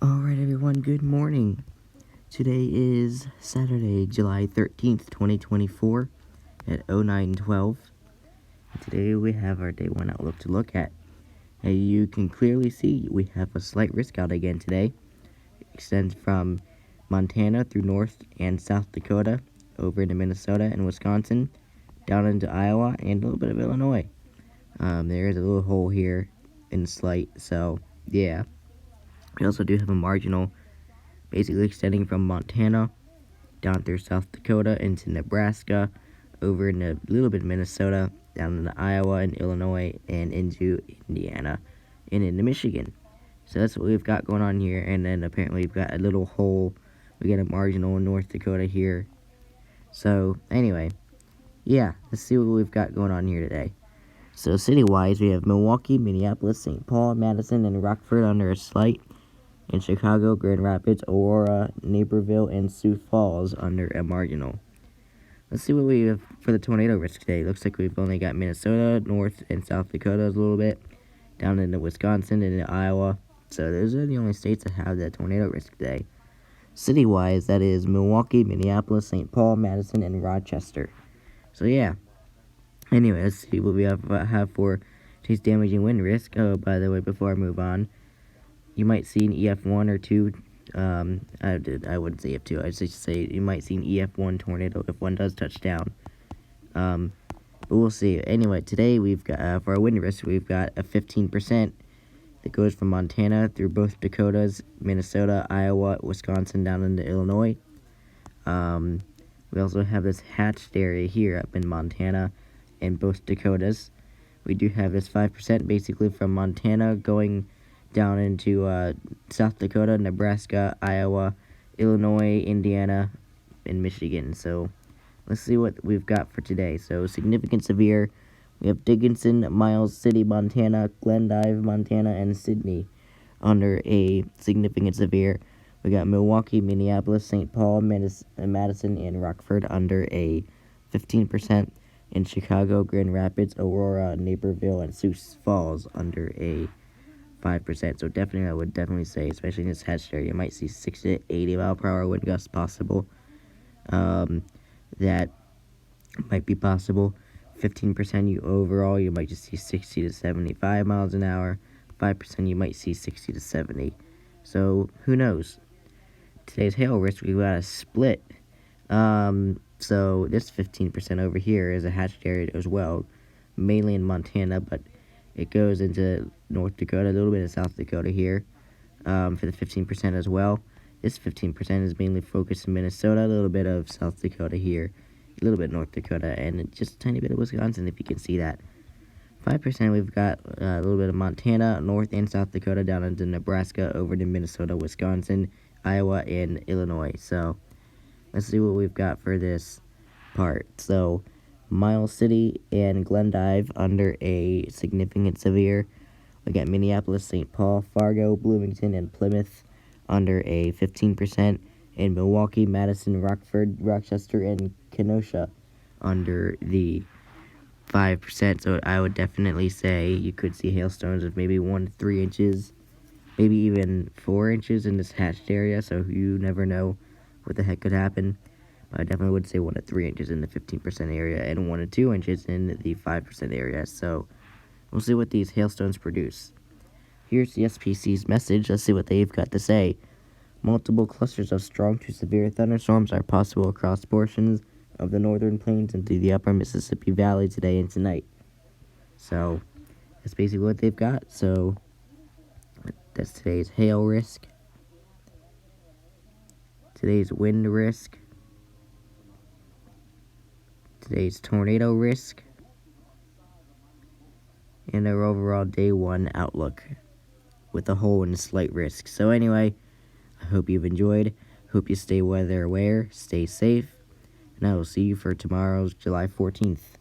Alright everyone, good morning. Today is Saturday, July 13th, 2024 at 09:12. Today we have our day one outlook to look at. As you can clearly see, we have a slight risk out again today. It extends from Montana through North and South Dakota, over into Minnesota and Wisconsin, down into Iowa and a little bit of Illinois. There is a little hole here in slight, so yeah. We also do have a marginal basically extending from Montana down through South Dakota into Nebraska, over into a little bit of Minnesota, down into Iowa and Illinois, and into Indiana, and into Michigan. So that's what we've got going on here, and then apparently we've got a little hole. We got a marginal in North Dakota here. So anyway, yeah, let's see what we've got going on here today. So city-wise, we have Milwaukee, Minneapolis, St. Paul, Madison, and Rockford under a slight. In Chicago, Grand Rapids, Aurora, Naperville, and Sioux Falls under a marginal. Let's see what we have for the tornado risk today. Looks like we've only got Minnesota, North and South Dakota a little bit, down into Wisconsin and into Iowa. So those are the only states that have that tornado risk today. City-wise, that is Milwaukee, Minneapolis, St. Paul, Madison, and Rochester. So yeah. Anyway, let's see what we have for today's damaging wind risk. Oh, by the way, before I move on, you might see an EF1 or 2. I wouldn't say EF2. I'd just say you might see an EF1 tornado if one does touch down. But we'll see. Anyway, today we've got, for our wind risk, we've got a 15% that goes from Montana through both Dakotas, Minnesota, Iowa, Wisconsin, down into Illinois. We also have this hatched area here up in Montana and both Dakotas. We do have this 5% basically from Montana going down into South Dakota, Nebraska, Iowa, Illinois, Indiana, and Michigan. So let's see what we've got for today. So significant severe, we have Dickinson, Miles City, Montana, Glendive, Montana, and Sydney under a significant severe. We got Milwaukee, Minneapolis, St. Paul, Madison, and Rockford under a 15%. In Chicago, Grand Rapids, Aurora, Naperville, and Sioux Falls under a 5%. So definitely, I would definitely say, especially in this hatched area, you might see 60 to 80 mile per hour wind gusts possible. That might be possible. 15% overall, you might just see 60 to 75 miles an hour. 5% you might see 60 to 70. So who knows? Today's hail risk, we've got a split. So this 15% over here is a hatched area as well, mainly in Montana, but it goes into North Dakota, a little bit of South Dakota here, for the 15% as well. This 15% is mainly focused in Minnesota, a little bit of South Dakota here, a little bit North Dakota, and just a tiny bit of Wisconsin, if you can see that. 5% we've got a little bit of Montana, North and South Dakota, down into Nebraska, over to Minnesota, Wisconsin, Iowa, and Illinois. So let's see what we've got for this part. So Miles City and Glendive under a significant severe. We got Minneapolis, St. Paul, Fargo, Bloomington, and Plymouth under a 15%. And Milwaukee, Madison, Rockford, Rochester, and Kenosha under the 5%. So I would definitely say you could see hailstones of maybe 1 to 3 inches, maybe even 4 inches in this hatched area. So you never know what the heck could happen. But I definitely would say 1 to 3 inches in the 15% area and 1 to 2 inches in the 5% area. So we'll see what these hailstones produce. Here's the SPC's message. Let's see what they've got to say. Multiple clusters of strong to severe thunderstorms are possible across portions of the northern plains into the upper Mississippi Valley today and tonight. So that's basically what they've got. So that's today's hail risk, today's wind risk, today's tornado risk, and our overall day one outlook with a hole and a slight risk. So anyway, I hope you've enjoyed. Hope you stay weather aware, stay safe, and I will see you for tomorrow's July 14th.